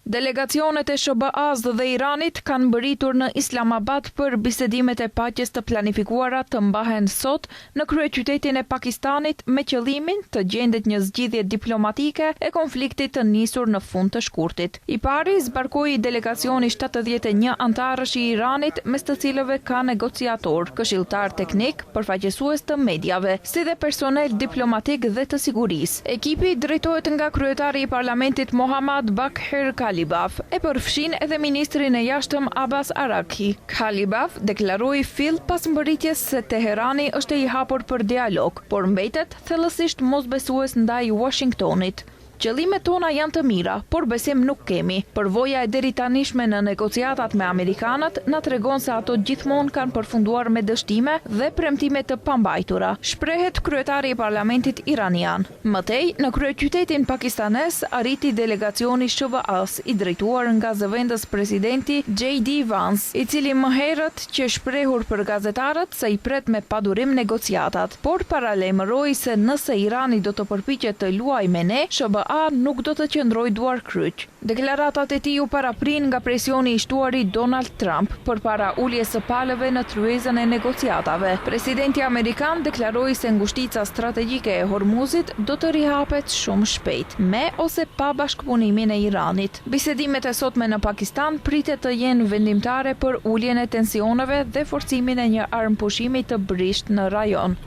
Delegacionet e SBA-s dhe Iranit kanë mbërritur në Islamabad për bisedimet e paqes të planifikuara të mbahen sot në kryeqytetin e Pakistanit me qëllimin të gjendet një zgjidhje diplomatike e konfliktit të nisur në fund të shkurtit. I pari zbarkoi delegacioni 71 antarësh i Iranit, mes të cilëve ka negociator, këshilltar teknik, përfaqësues të mediave, si dhe personel diplomatik dhe të sigurisë. Ekipi drejtohet nga kryetari i parlamentit Mohammad Baghir Kalibaf e përfshin edhe ministrin e jashtëm Abbas Araqi. Kalibaf deklaroi fill pas mbërritjes se Teherani është i hapur për dialog, por mbetet thellësisht mosbesues ndaj Washingtonit. Qëllimet tona janë të mira, por besim nuk kemi. Përvoja e deritanishme në negociatat me amerikanët na tregon se ato gjithmonë kanë përfunduar me dështime dhe premtime të pambajtura, shprehet kryetari i parlamentit iranian. Mëtej, në kryeqytetin pakistanes arriti delegacioni SBA-s i drejtuar nga zëvendës presidenti J.D. Vance, i cili më herët që shprehur për gazetarët se i pret me padurim negociatat, por paralajmëroi se nëse Irani do të përpiqet të luajë me ne, SBA nuk do të qëndroj duar kryq. Deklaratat e tij u paraprin nga presioni i shtuari Donald Trump përpara uljes së palëve në tryezën e negociatave. Presidenti amerikan deklaroi se ngushtica strategjike e Hormuzit do të rihapet shumë shpejt, me ose pa bashkëpunimin e Iranit. Bisedimet e sotme në Pakistan pritet të jenë vendimtare për uljen e tensioneve dhe forcimin e një armëpushimi të brisht në rajon.